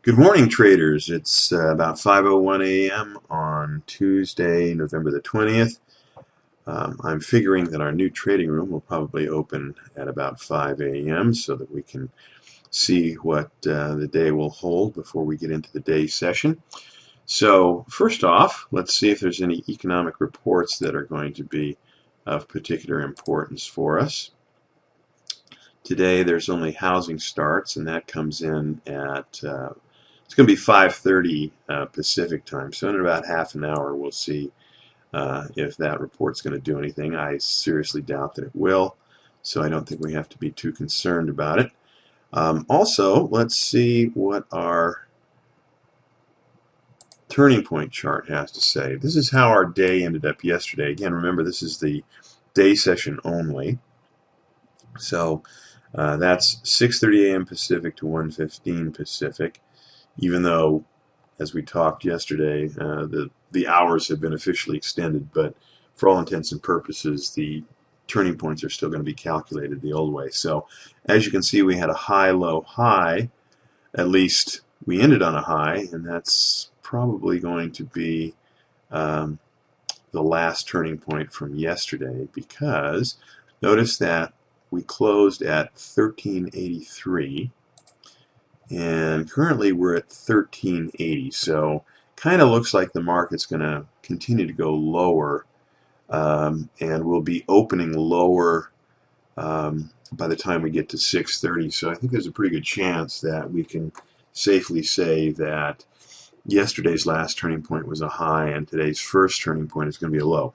Good morning, traders. It's about 5:01 a.m. on Tuesday, November the 20th. I'm figuring that our new trading room will probably open at about 5 a.m. so that we can see what the day will hold before we get into the day session. So first off, let's see if there's any economic reports that are going to be of particular importance for us. Today there's only housing starts, and that comes in at it's going to be 5:30 Pacific time, so in about half an hour we'll see if that report's going to do anything. I seriously doubt that it will, so I don't think we have to be too concerned about it. Also, let's see what our turning point chart has to say. This is how our day ended up yesterday. Again, remember, this is the day session only. So that's 6:30 a.m. Pacific to 1:15 Pacific, even though, as we talked yesterday, the hours have been officially extended, but for all intents and purposes, the turning points are still going to be calculated the old way. So as you can see, we had a high, low, high. At least we ended on a high, and that's probably going to be the last turning point from yesterday, because notice that we closed at 1383. And currently we're at 1380, so kind of looks like the market's going to continue to go lower, and we'll be opening lower by the time we get to 6:30. So I think there's a pretty good chance that we can safely say that yesterday's last turning point was a high, and today's first turning point is going to be a low.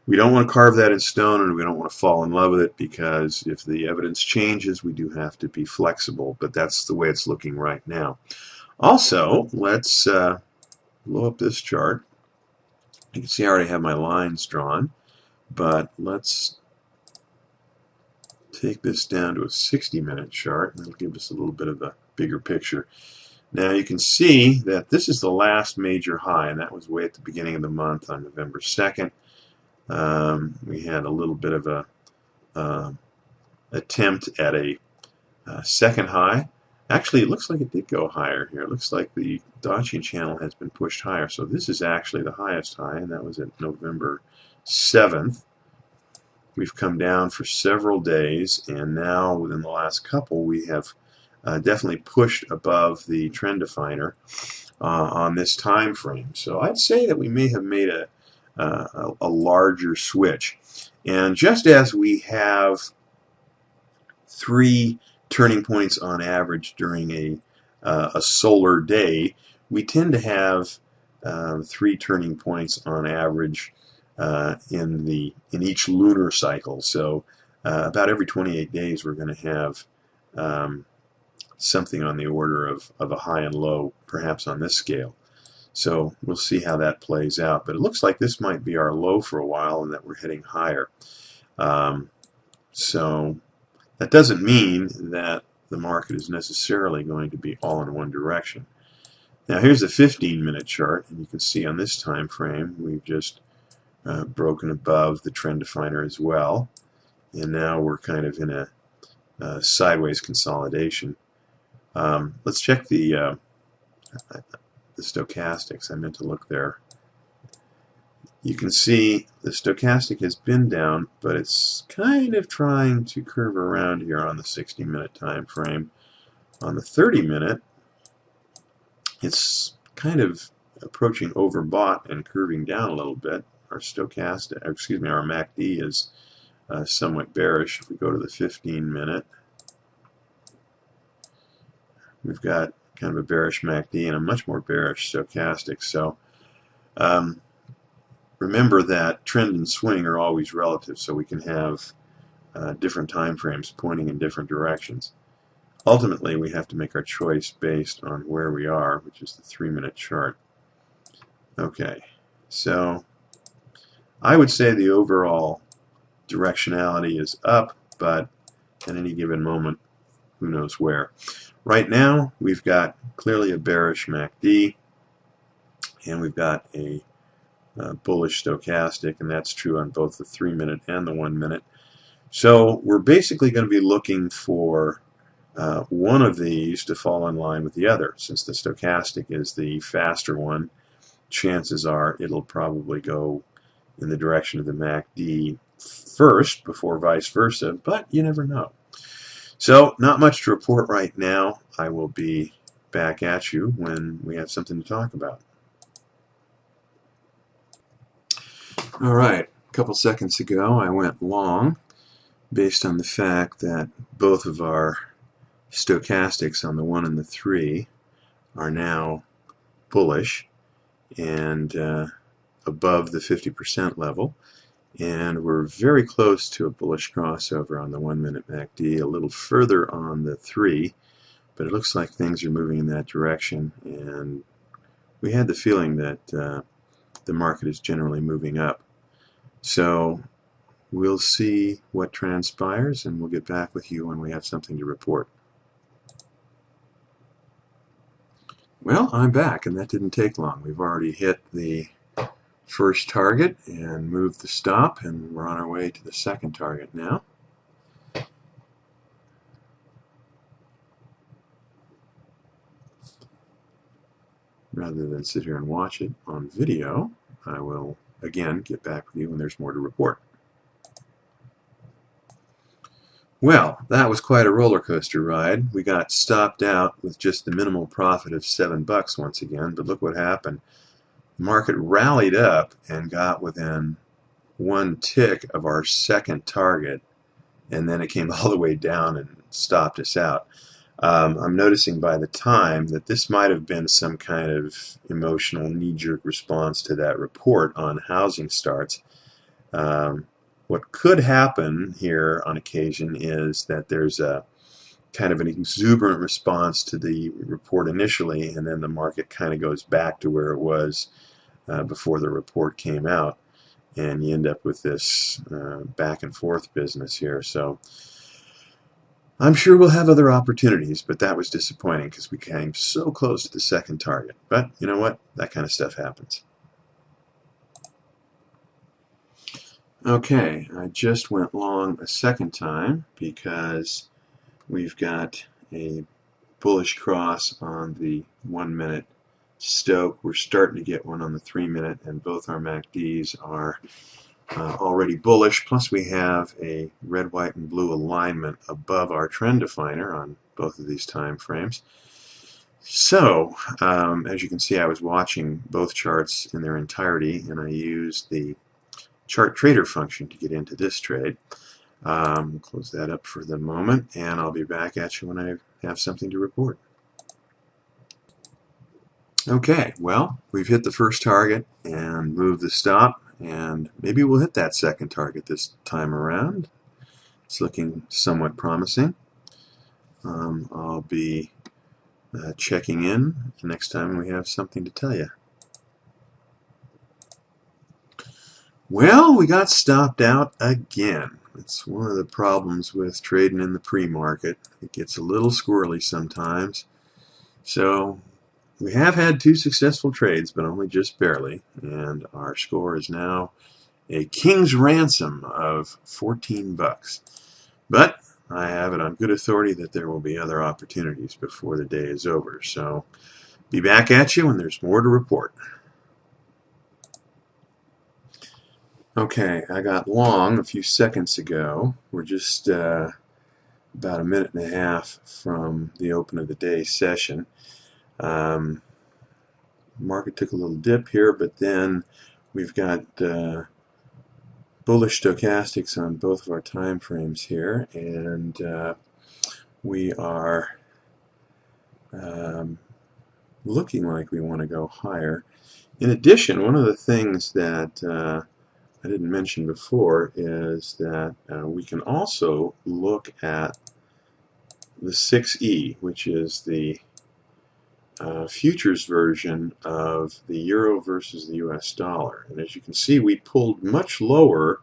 We don't want to carve that in stone, and we don't want to fall in love with it, because if the evidence changes, we do have to be flexible, but that's the way it's looking right now. Also, let's blow up this chart. You can see I already have my lines drawn, but let's take this down to a 60-minute chart, and that'll give us a little bit of a bigger picture. Now you can see that this is the last major high, and that was way at the beginning of the month on November 2nd. We had a little bit of a attempt at a second high. Actually, it looks like it did go higher here. It looks like the Dacian channel has been pushed higher. So this is actually the highest high, and that was at November 7th. We've come down for several days, and now within the last couple we have definitely pushed above the trend definer on this time frame. So I'd say that we may have made a larger switch. And just as we have 3 turning points on average during a solar day, we tend to have 3 turning points on average in each lunar cycle. So about every 28 days we're going to have something on the order of a high and low, perhaps on this scale. So we'll see how that plays out. But it looks like this might be our low for a while, and that we're heading higher. So that doesn't mean that the market is necessarily going to be all in one direction. Now here's a 15-minute chart, and you can see on this time frame we've just broken above the trend definer as well. And now we're kind of in a sideways consolidation. Let's check the stochastics. I meant to look there. You can see the stochastic has been down, but it's kind of trying to curve around here on the 60-minute time frame. On the 30-minute, it's kind of approaching overbought and curving down a little bit. Our stochastic, excuse me, our MACD is somewhat bearish. If we go to the 15-minute, we've got kind of a bearish MACD and a much more bearish stochastic. So remember that trend and swing are always relative, so we can have different time frames pointing in different directions. Ultimately, we have to make our choice based on where we are, which is the 3-minute chart. Okay, so I would say the overall directionality is up, but at any given moment, who knows where. Right now, we've got clearly a bearish MACD, and we've got a bullish stochastic, and that's true on both the 3-minute and the 1-minute. So we're basically going to be looking for one of these to fall in line with the other. Since the stochastic is the faster one, chances are it'll probably go in the direction of the MACD first before vice versa, but you never know. So not much to report right now. I will be back at you when we have something to talk about. All right, a couple seconds ago I went long based on the fact that both of our stochastics on the 1 and the 3 are now bullish and above the 50% level, and we're very close to a bullish crossover on the 1 minute MACD, a little further on the 3, but it looks like things are moving in that direction, and we had the feeling that the market is generally moving up. So we'll see what transpires, and we'll get back with you when we have something to report. Well, I'm back, and that didn't take long. We've already hit the first target and moved the stop, and we're on our way to the second target now. Rather than sit here and watch it on video, I will again get back with you when there's more to report. Well, that was quite a roller coaster ride. We got stopped out with just the minimal profit of $7 once again, but look what happened. The market rallied up and got within one tick of our second target, and then it came all the way down and stopped us out. I'm noticing by the time that this might have been some kind of emotional knee-jerk response to that report on housing starts. What could happen here on occasion is that there's a kind of an exuberant response to the report initially, and then the market kind of goes back to where it was before the report came out, and you end up with this back and forth business here. So I'm sure we'll have other opportunities, but that was disappointing because we came so close to the second target. But you know what? That kind of stuff happens. Okay, I just went long a second time because we've got a bullish cross on the 1 minute Stoke. We're starting to get one on the 3 minute, and both our MACDs are already bullish. Plus we have a red, white, and blue alignment above our trend definer on both of these time frames. So, as you can see, I was watching both charts in their entirety, and I used the chart trader function to get into this trade. Close that up for the moment, and I'll be back at you when I have something to report. Okay, well, we've hit the first target and moved the stop, and maybe we'll hit that second target this time around. It's looking somewhat promising. I'll be checking in the next time we have something to tell you. Well, we got stopped out again. It's one of the problems with trading in the pre-market. It gets a little squirrely sometimes. So we have had 2 successful trades, but only just barely, and our score is now a king's ransom of $14. But I have it on good authority that there will be other opportunities before the day is over. So be back at you when there's more to report. Okay, I got long a few seconds ago. We're just about a minute and a half from the open of the day session. Market took a little dip here, but then we've got bullish stochastics on both of our time frames here, and we are looking like we want to go higher. In addition, one of the things that I didn't mention before is that we can also look at the 6E, which is the futures version of the euro versus the US dollar. And as you can see, we pulled much lower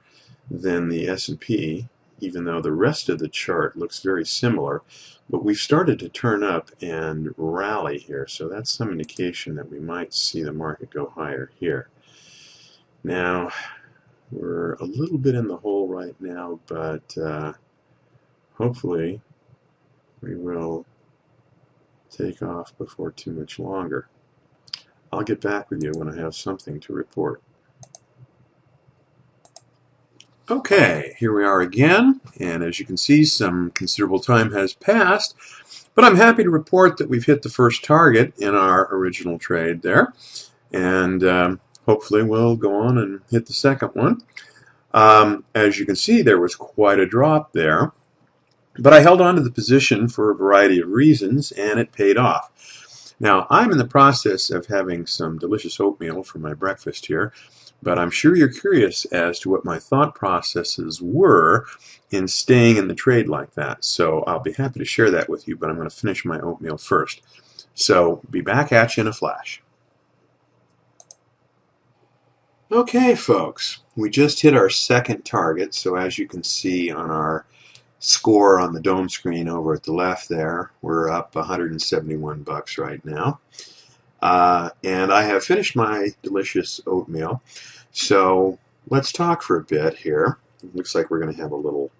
than the S&P, even though the rest of the chart looks very similar. But we've started to turn up and rally here, so that's some indication that we might see the market go higher here. Now, we're a little bit in the hole right now, but hopefully we will take off before too much longer. I'll get back with you when I have something to report. Okay, here we are again, and as you can see, some considerable time has passed, but I'm happy to report that we've hit the first target in our original trade there, and hopefully we'll go on and hit the second one. As you can see, there was quite a drop there, but I held on to the position for a variety of reasons, and it paid off. Now, I'm in the process of having some delicious oatmeal for my breakfast here, but I'm sure you're curious as to what my thought processes were in staying in the trade like that. So I'll be happy to share that with you, but I'm going to finish my oatmeal first. So be back at you in a flash. Okay, folks, we just hit our second target. So as you can see on our score on the dome screen over at the left there, we're up 171 bucks right now. And I have finished my delicious oatmeal. So let's talk for a bit here. It looks like we're going to have a little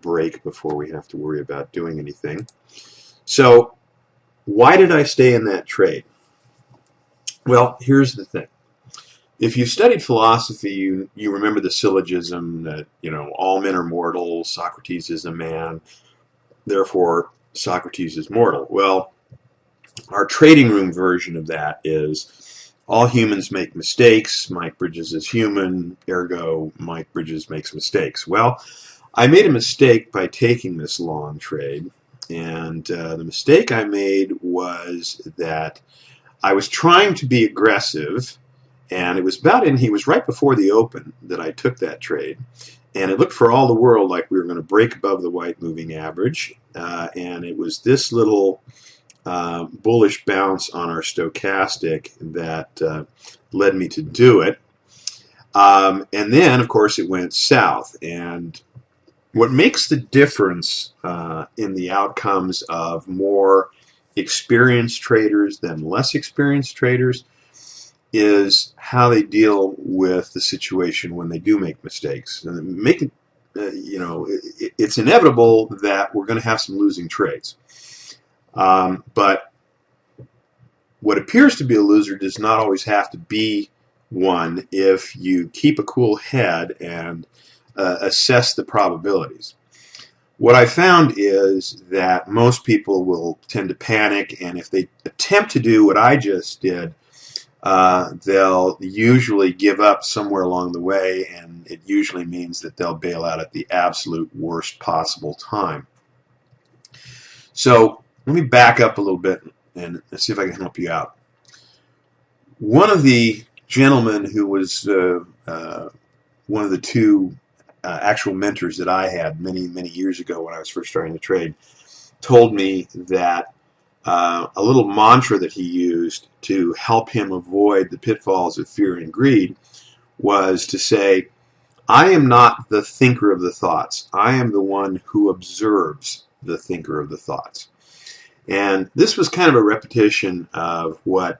break before we have to worry about doing anything. So why did I stay in that trade? Well, here's the thing. If you've studied philosophy, you remember the syllogism that, all men are mortal, Socrates is a man, therefore Socrates is mortal. Well, our trading room version of that is all humans make mistakes, Mike Bridges is human, ergo Mike Bridges makes mistakes. Well, I made a mistake by taking this long trade, and the mistake I made was that I was trying to be aggressive, and it was he was right before the open that I took that trade, and it looked for all the world like we were going to break above the white moving average, and it was this little bullish bounce on our stochastic that led me to do it. And then, of course, it went south. And what makes the difference in the outcomes of more experienced traders than less experienced traders is how they deal with the situation when they do make mistakes. And it's inevitable that we're going to have some losing trades. But what appears to be a loser does not always have to be one if you keep a cool head and assess the probabilities. What I found is that most people will tend to panic, and if they attempt to do what I just did, they'll usually give up somewhere along the way, and it usually means that they'll bail out at the absolute worst possible time. So let me back up a little bit and see if I can help you out. One of the gentlemen who was one of the two actual mentors that I had many, many years ago when I was first starting to trade told me that a little mantra that he used to help him avoid the pitfalls of fear and greed was to say, I am not the thinker of the thoughts. I am the one who observes the thinker of the thoughts. And this was kind of a repetition of what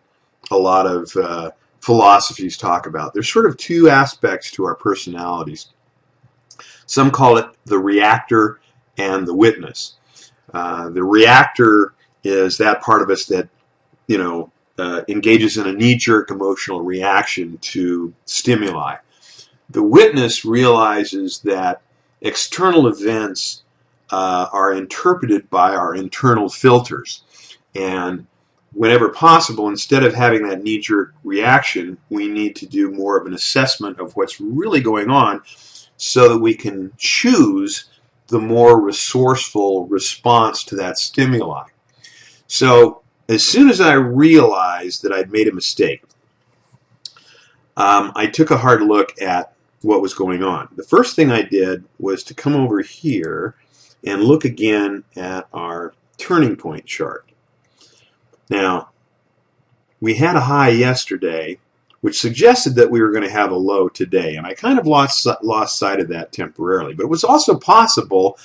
a lot of philosophies talk about. There's sort of two aspects to our personalities. Some call it the reactor and the witness. The reactor is that part of us that, engages in a knee-jerk emotional reaction to stimuli. The witness realizes that external events are interpreted by our internal filters. And whenever possible, instead of having that knee-jerk reaction, we need to do more of an assessment of what's really going on so that we can choose the more resourceful response to that stimuli. So as soon as I realized that I'd made a mistake, I took a hard look at what was going on. The first thing I did was to come over here and look again at our turning point chart. Now, we had a high yesterday, which suggested that we were going to have a low today, and I kind of lost sight of that temporarily. But it was also possible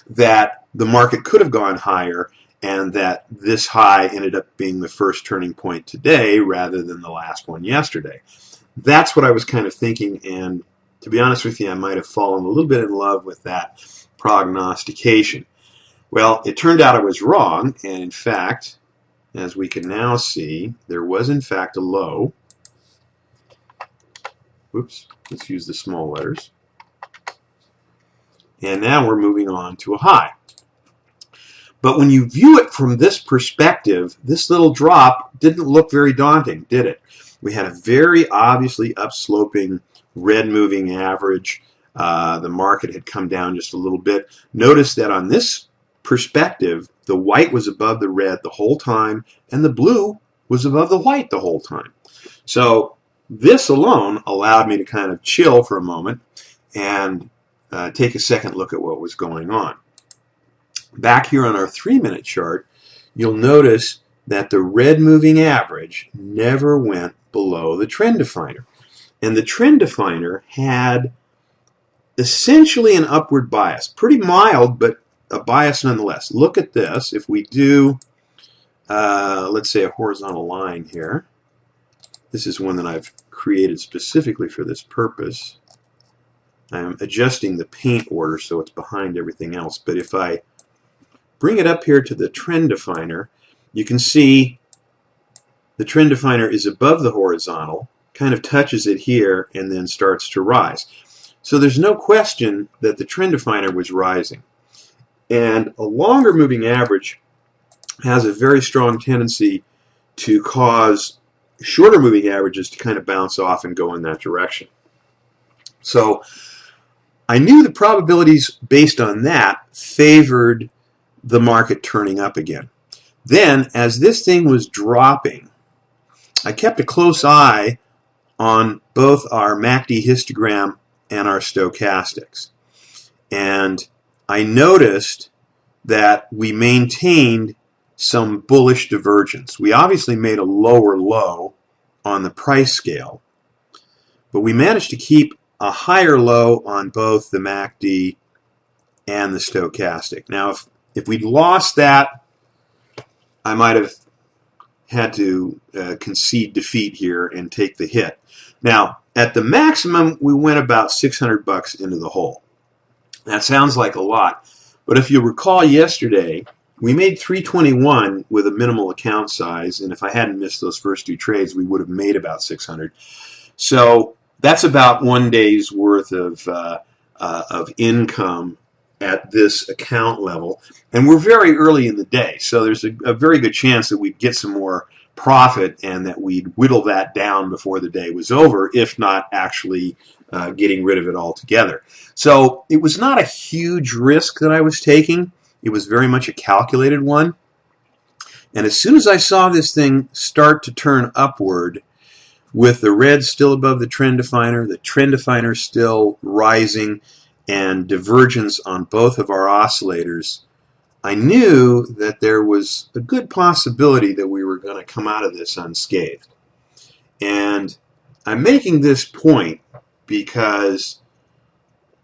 that the market could have gone higher and that this high ended up being the first turning point today rather than the last one yesterday. That's what I was kind of thinking, and to be honest with you, I might have fallen a little bit in love with that prognostication. Well, it turned out I was wrong, and in fact, as we can now see, there was in fact a low. Oops, let's use the small letters. And now we're moving on to a high. But when you view it from this perspective, this little drop didn't look very daunting, did it? We had a very obviously upsloping red moving average. The market had come down just a little bit. Notice that on this perspective, the white was above the red the whole time, and the blue was above the white the whole time. So this alone allowed me to kind of chill for a moment and take a second look at what was going on. Back here on our 3-minute chart, you'll notice that the red moving average never went below the trend definer. And the trend definer had essentially an upward bias. Pretty mild, but a bias nonetheless. Look at this. If we do, let's say, a horizontal line here. This is one that I've created specifically for this purpose. I'm adjusting the paint order so it's behind everything else. But if I bring it up here to the trend definer, you can see the trend definer is above the horizontal, kind of touches it here, and then starts to rise. So there's no question that the trend definer was rising. And a longer moving average has a very strong tendency to cause shorter moving averages to kind of bounce off and go in that direction. So I knew the probabilities based on that favored the market turning up again. Then, as this thing was dropping, I kept a close eye on both our MACD histogram and our stochastics. And I noticed that we maintained some bullish divergence. We obviously made a lower low on the price scale, but we managed to keep a higher low on both the MACD and the stochastic. Now, if we'd lost that, I might have had to concede defeat here and take the hit. Now, at the maximum, we went about 600 bucks into the hole. That sounds like a lot, but if you recall yesterday, we made 321 with a minimal account size, and if I hadn't missed those first two trades, we would have made about 600. So that's about one day's worth of income at this account level, and we're very early in the day, so there's a very good chance that we'd get some more profit and that we'd whittle that down before the day was over, if not actually getting rid of it altogether. So it was not a huge risk that I was taking. It was very much a calculated one. And as soon as I saw this thing start to turn upward, with the red still above the trend definer still rising, and divergence on both of our oscillators, I knew that there was a good possibility that we were going to come out of this unscathed. And I'm making this point because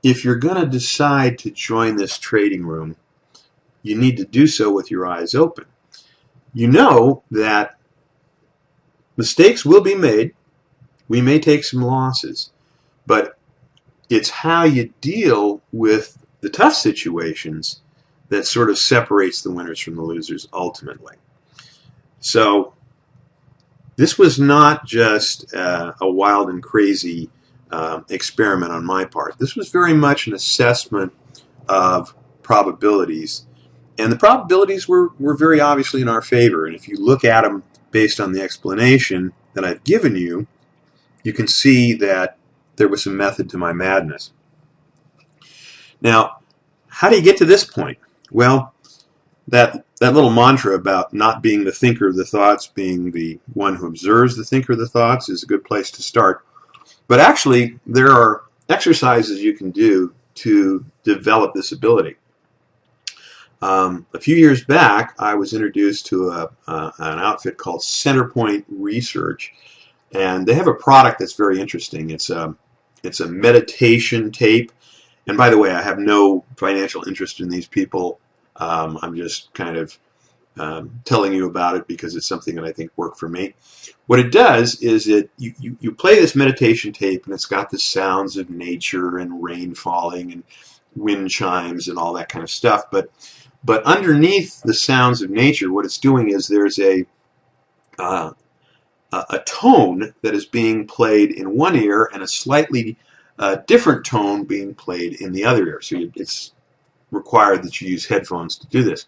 if you're going to decide to join this trading room, you need to do so with your eyes open. You know that mistakes will be made. We may take some losses, but it's how you deal with the tough situations that sort of separates the winners from the losers ultimately. So this was not just a wild and crazy experiment on my part. This was very much an assessment of probabilities. And the probabilities were very obviously in our favor. And if you look at them based on the explanation that I've given you, you can see that there was some method to my madness. Now, how do you get to this point? Well, that little mantra about not being the thinker of the thoughts, being the one who observes the thinker of the thoughts is a good place to start. But actually, there are exercises you can do to develop this ability. A few years back, I was introduced to an outfit called Centerpoint Research, and they have a product that's very interesting. It's a meditation tape. And by the way, I have no financial interest in these people. I'm just kind of telling you about it because it's something that I think worked for me. What it does is you play this meditation tape, and it's got the sounds of nature and rain falling and wind chimes and all that kind of stuff. But But underneath the sounds of nature, what it's doing is there's a tone that is being played in one ear and a slightly different tone being played in the other ear. So it's required that you use headphones to do this.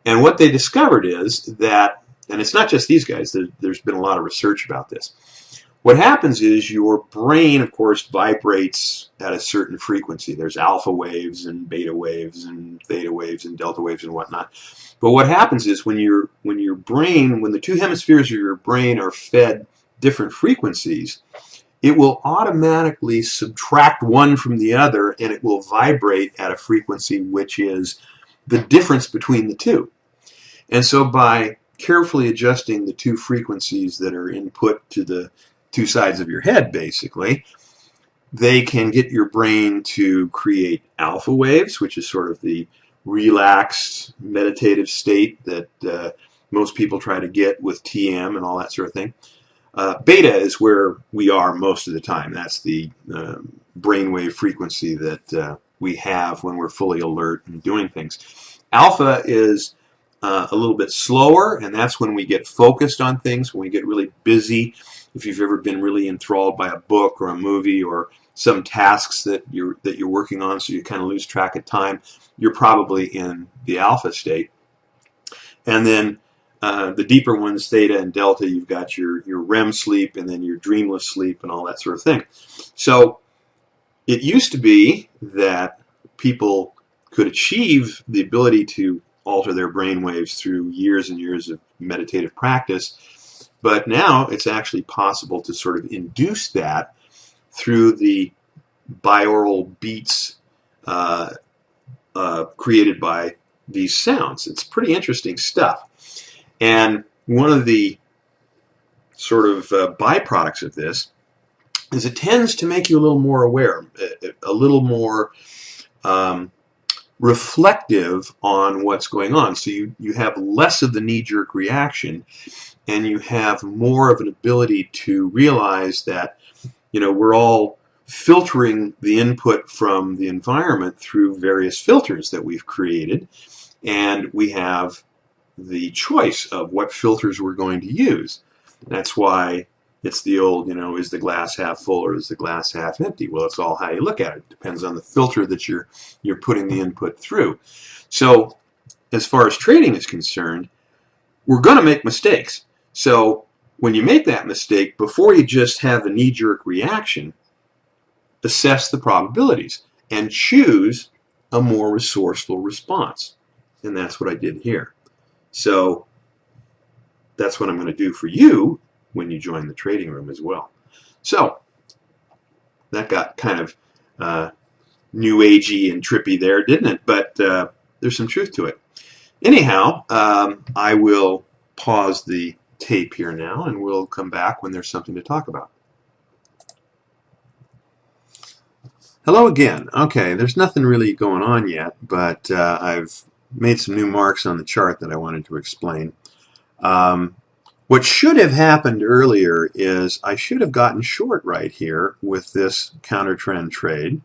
And what they discovered is that, and it's not just these guys, there's been a lot of research about this. What happens is your brain, of course, vibrates at a certain frequency. There's alpha waves and beta waves and theta waves and delta waves and whatnot. But what happens is when your brain, when the two hemispheres of your brain are fed different frequencies, it will automatically subtract one from the other, and it will vibrate at a frequency which is the difference between the two. And so by carefully adjusting the two frequencies that are input to the two sides of your head, basically, they can get your brain to create alpha waves, which is sort of the relaxed meditative state that most people try to get with TM and all that sort of thing. Beta is where we are most of the time. That's the brainwave frequency that we have when we're fully alert and doing things. Alpha is a little bit slower, and that's when we get focused on things, when we get really busy. If you've ever been really enthralled by a book or a movie or some tasks that you're working on, so you kind of lose track of time, you're probably in the alpha state. And then the deeper ones, theta and delta, you've got your REM sleep and then your dreamless sleep and all that sort of thing. So it used to be that people could achieve the ability to alter their brain waves through years and years of meditative practice, but now it's actually possible to sort of induce that through the binaural beats created by these sounds. It's pretty interesting stuff. And one of the sort of byproducts of this is it tends to make you a little more aware, a little more reflective on what's going on. So you have less of the knee-jerk reaction, and you have more of an ability to realize that, we're all filtering the input from the environment through various filters that we've created, and we have the choice of what filters we're going to use. That's why it's the old, is the glass half full or is the glass half empty? Well, it's all how you look at it. It depends on the filter that you're putting the input through. So as far as trading is concerned, we're going to make mistakes. So when you make that mistake, before you just have a knee-jerk reaction, assess the probabilities and choose a more resourceful response. And that's what I did here. So that's what I'm going to do for you when you join the trading room as well. So that got kind of new agey and trippy there, didn't it? But there's some truth to it. Anyhow, I will pause the tape here now, and we'll come back when there's something to talk about. Hello again. Okay, there's nothing really going on yet, but I've made some new marks on the chart that I wanted to explain. What should have happened earlier is I should have gotten short right here with this counter trend trade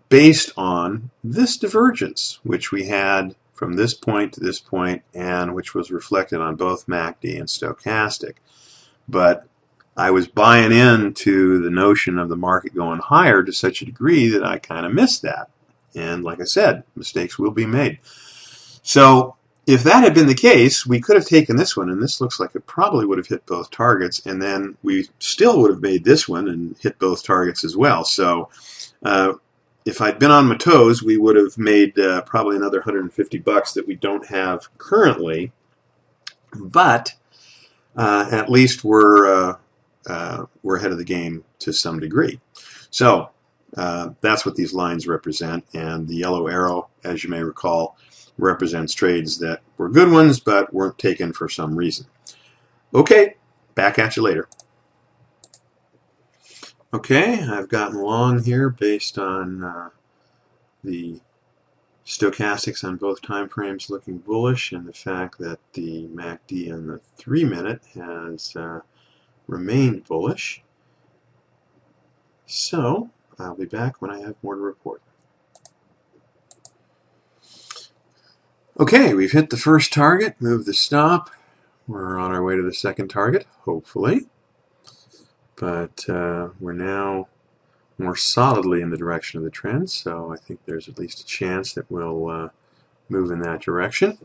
based on this divergence, which we had from this point to this point, and which was reflected on both MACD and stochastic. But I was buying into the notion of the market going higher to such a degree that I kind of missed that. And like I said, mistakes will be made. So if that had been the case, we could have taken this one, and this looks like it probably would have hit both targets, and then we still would have made this one and hit both targets as well. So if I'd been on my toes, we would have made probably another $150 that we don't have currently, but at least we're ahead of the game to some degree. So that's what these lines represent, and the yellow arrow, as you may recall, represents trades that were good ones but weren't taken for some reason. Okay, back at you later. Okay, I've gotten long here based on the stochastics on both time frames looking bullish, and the fact that the MACD on the 3-minute has remained bullish. So I'll be back when I have more to report. Okay, we've hit the first target, moved the stop. We're on our way to the second target, hopefully. But we're now more solidly in the direction of the trend, so I think there's at least a chance that we'll move in that direction.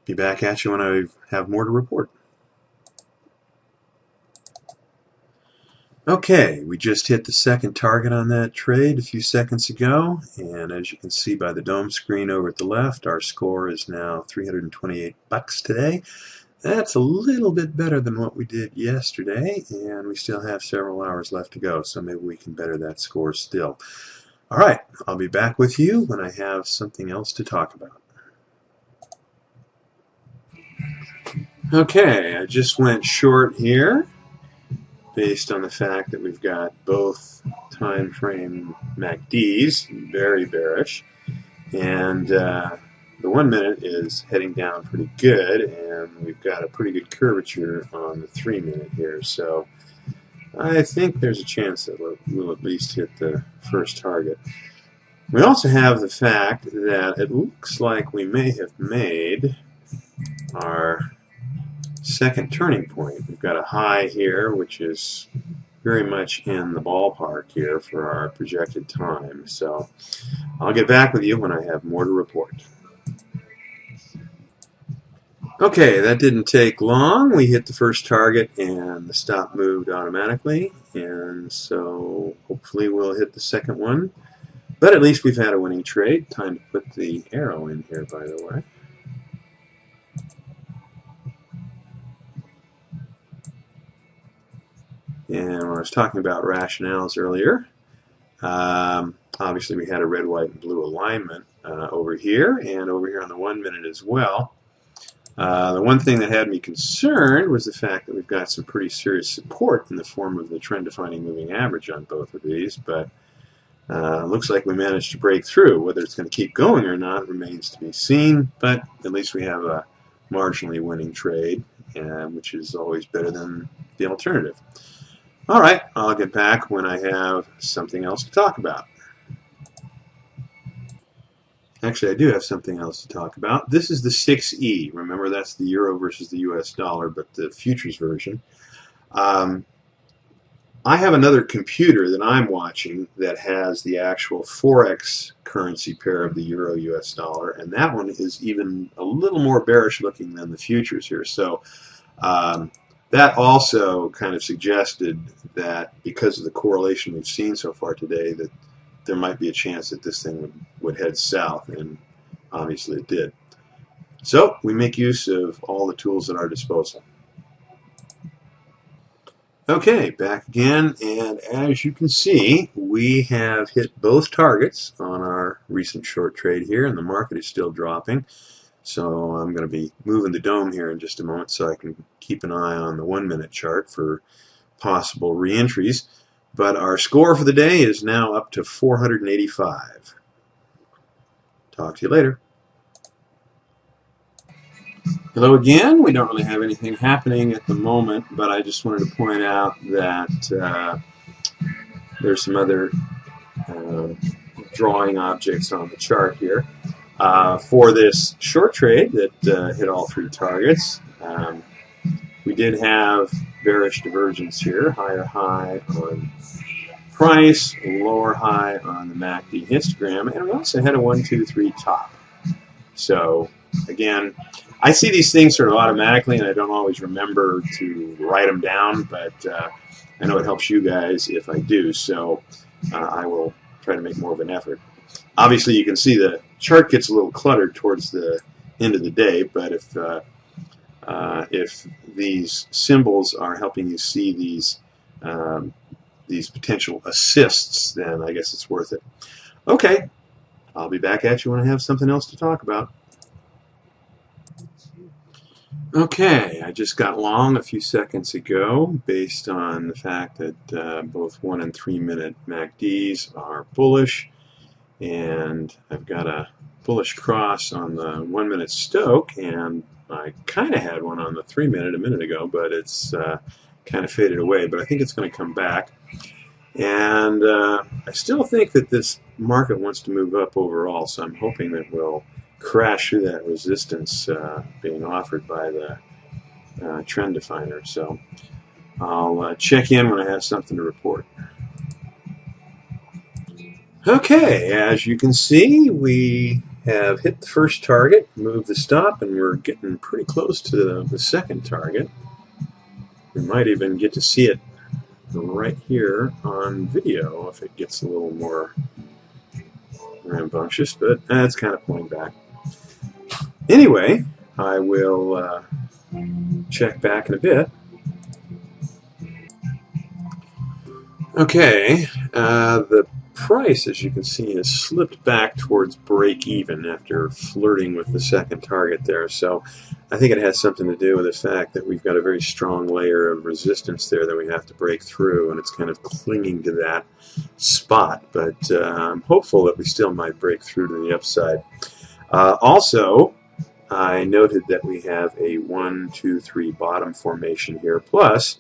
Be back at you when I have more to report. Okay, we just hit the second target on that trade a few seconds ago, and as you can see by the dome screen over at the left, our score is now $328 today. That's a little bit better than what we did yesterday, and we still have several hours left to go, so maybe we can better that score still. All right, I'll be back with you when I have something else to talk about. Okay, I just went short here based on the fact that we've got both time frame MACDs, very bearish, and the 1 minute is heading down pretty good, and we've got a pretty good curvature on the 3 minute here, so I think there's a chance that we'll at least hit the first target. We also have the fact that it looks like we may have made our second turning point. We've got a high here, which is very much in the ballpark here for our projected time. So I'll get back with you when I have more to report. Okay, that didn't take long. We hit the first target and the stop moved automatically, and so hopefully we'll hit the second one. But at least we've had a winning trade. Time to put the arrow in here, by the way. And when I was talking about rationales earlier, obviously we had a red, white, and blue alignment over here, and over here on the 1 minute as well. The one thing that had me concerned was the fact that we've got some pretty serious support in the form of the trend-defining moving average on both of these, but looks like we managed to break through. Whether it's going to keep going or not remains to be seen, but at least we have a marginally winning trade, which is always better than the alternative. All right, I'll get back when I have something else to talk about. Actually, I do have something else to talk about. This is the 6E. Remember, that's the euro versus the US dollar, but the futures version. I have another computer that I'm watching that has the actual Forex currency pair of the euro US dollar, and that one is even a little more bearish looking than the futures here. So that also kind of suggested that because of the correlation we've seen so far today, that there might be a chance that this thing would head south, and obviously it did. So we make use of all the tools at our disposal. Okay, back again, and as you can see, we have hit both targets on our recent short trade here, and the market is still dropping. So I'm going to be moving the dome here in just a moment so I can keep an eye on the 1 minute chart for possible re-entries. But our score for the day is now up to 485. Talk to you later. Hello again. We don't really have anything happening at the moment, but I just wanted to point out that there's some other drawing objects on the chart here. For this short trade that hit all three targets, we did have bearish divergence here, higher high on price, lower high on the MACD histogram, and we also had a 1, 2, 3 top. So again, I see these things sort of automatically, and I don't always remember to write them down, but I know it helps you guys if I do, so I will try to make more of an effort. Obviously, you can see the chart gets a little cluttered towards the end of the day, but if these symbols are helping you see these potential assists, then I guess it's worth it. Okay, I'll be back at you when I have something else to talk about. Okay, I just got long a few seconds ago based on the fact that both 1 and 3 minute MACDs are bullish, and I've got a bullish cross on the 1 minute Stoke, and I kind of had one on the 3 minute a minute ago, but it's kind of faded away, but I think it's going to come back. And I still think that this market wants to move up overall, so I'm hoping that we'll crash through that resistance being offered by the trend definer. So I'll check in when I have something to report. Okay, as you can see, we have hit the first target, moved the stop, and we're getting pretty close to the second target. We might even get to see it right here on video if it gets a little more rambunctious, but it's kind of pulling back. Anyway, I will check back in a bit. Okay, the price, as you can see, has slipped back towards break even after flirting with the second target there. So I think it has something to do with the fact that we've got a very strong layer of resistance there that we have to break through, and it's kind of clinging to that spot. But I'm hopeful that we still might break through to the upside. Also, I noted that we have a 1, 2, 3 bottom formation here, plus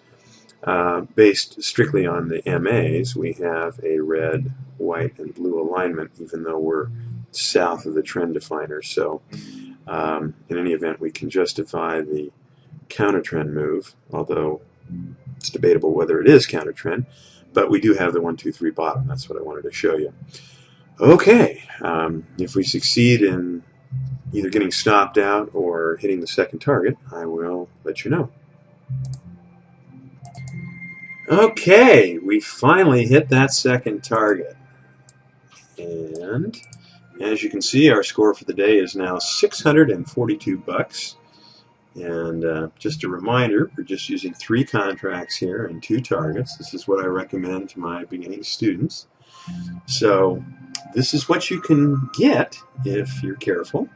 based strictly on the MAs, we have a red, white, and blue alignment, even though we're south of the trend definer. So in any event, we can justify the counter trend move, although it's debatable whether it is counter trend. But we do have the 1, 2, 3 bottom. That's what I wanted to show you. Okay, if we succeed in either getting stopped out or hitting the second target, I will let you know. Okay, we finally hit that second target. And as you can see, our score for the day is now $642. And just a reminder, we're just using 3 contracts here and 2 targets. This is what I recommend to my beginning students. So this is what you can get if you're careful.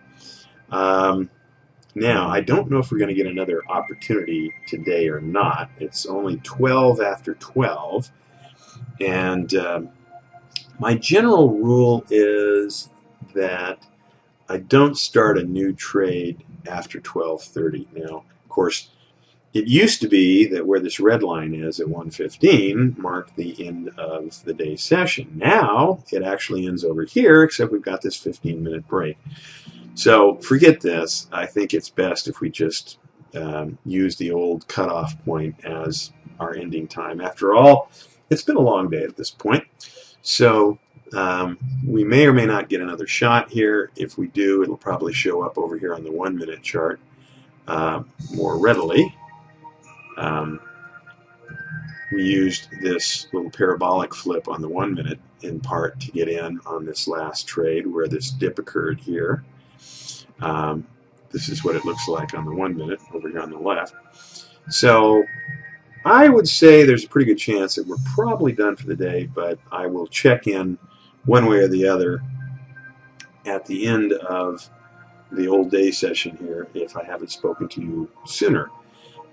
Now, I don't know if we're going to get another opportunity today or not. It's only 12 after 12. And my general rule is that I don't start a new trade after 12:30. Now, of course, it used to be that where this red line is at 1:15 marked the end of the day session. Now, it actually ends over here, except we've got this 15-minute break. So forget this. I think it's best if we just use the old cutoff point as our ending time. After all, it's been a long day at this point. So we may or may not get another shot here. If we do, it'll probably show up over here on the 1-minute chart more readily. We used this little parabolic flip on the 1-minute in part to get in on this last trade where this dip occurred here. This is what it looks like on the 1-minute over here on the left. So I would say there's a pretty good chance that we're probably done for the day, but I will check in one way or the other at the end of the old day session here if I haven't spoken to you sooner.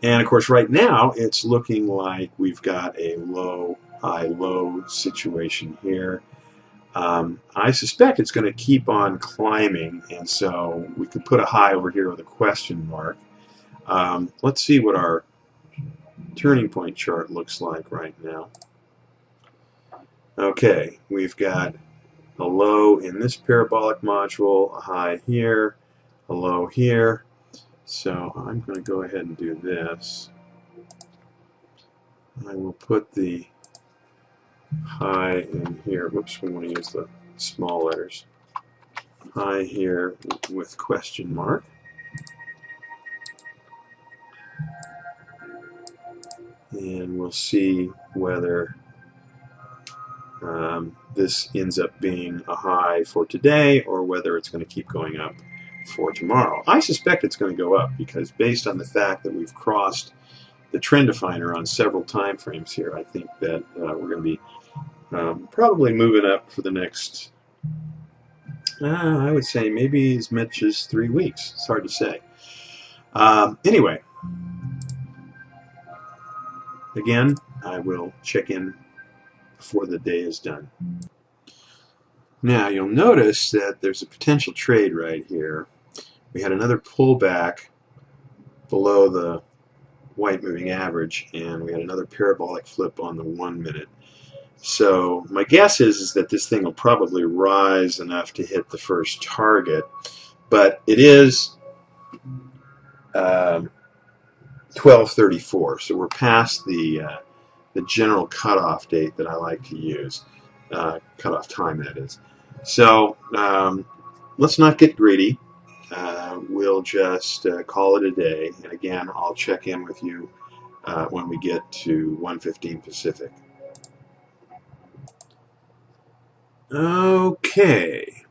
And of course right now it's looking like we've got a low, high, low situation here. I suspect it's going to keep on climbing, and so we could put a high over here with a question mark. Let's see what our turning point chart looks like right now. Okay, we've got a low in this parabolic module, a high here, a low here. So I'm going to go ahead and do this. I will put the high in here. Whoops, we want to use the small letters. High here with question mark. And we'll see whether this ends up being a high for today or whether it's going to keep going up for tomorrow. I suspect it's going to go up because based on the fact that we've crossed the trend definer on several time frames here, I think that we're going to be probably moving up for the next, I would say maybe as much as 3 weeks. It's hard to say. Anyway, again, I will check in before the day is done. Now you'll notice that there's a potential trade right here. We had another pullback below the white moving average, and we had another parabolic flip on the 1-minute. So my guess is that this thing will probably rise enough to hit the first target, but it is 12:34, so we're past the general cutoff date that I like to use, cutoff time that is. So let's not get greedy. We'll just call it a day, and again, I'll check in with you when we get to 1:15 Pacific. Okay,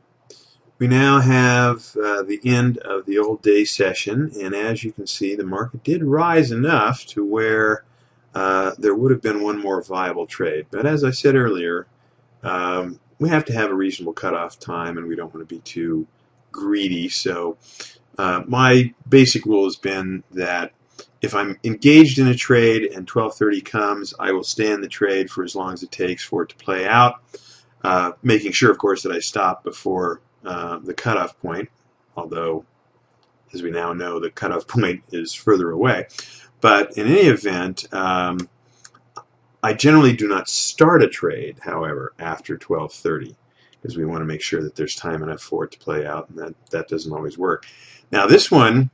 we now have the end of the old day session, and as you can see, the market did rise enough to where there would have been one more viable trade. But as I said earlier, we have to have a reasonable cutoff time, and we don't want to be too greedy. So my basic rule has been that if I'm engaged in a trade and 12:30 comes, I will stay in the trade for as long as it takes for it to play out, making sure, of course, that I stop before the cutoff point, although, as we now know, the cutoff point is further away. But in any event, I generally do not start a trade, however, after 12:30, because we want to make sure that there's time enough for it to play out, and that doesn't always work. Now this one,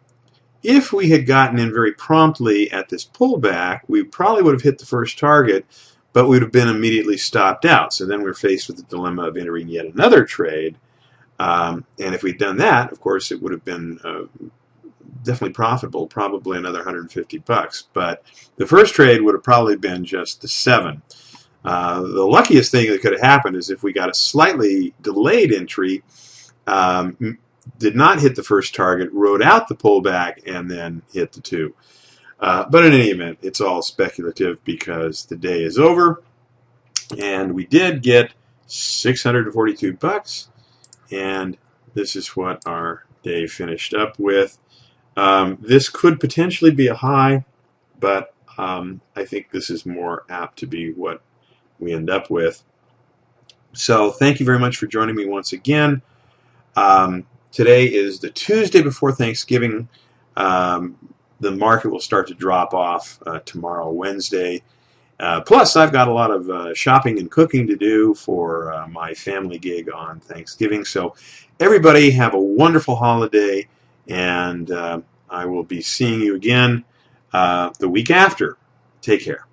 if we had gotten in very promptly at this pullback, we probably would have hit the first target, but we would have been immediately stopped out. So then we're faced with the dilemma of entering yet another trade. And if we'd done that, of course, it would have been definitely profitable, probably another $150. But the first trade would have probably been just the 7. The luckiest thing that could have happened is if we got a slightly delayed entry, did not hit the first target, rode out the pullback, and then hit the 2. But in any event, it's all speculative because the day is over, and we did get $642, and this is what our day finished up with. This could potentially be a high, but I think this is more apt to be what we end up with. So thank you very much for joining me once again. Today is the Tuesday before Thanksgiving. The market will start to drop off tomorrow, Wednesday. Plus, I've got a lot of shopping and cooking to do for my family gig on Thanksgiving. So everybody have a wonderful holiday, and I will be seeing you again the week after. Take care.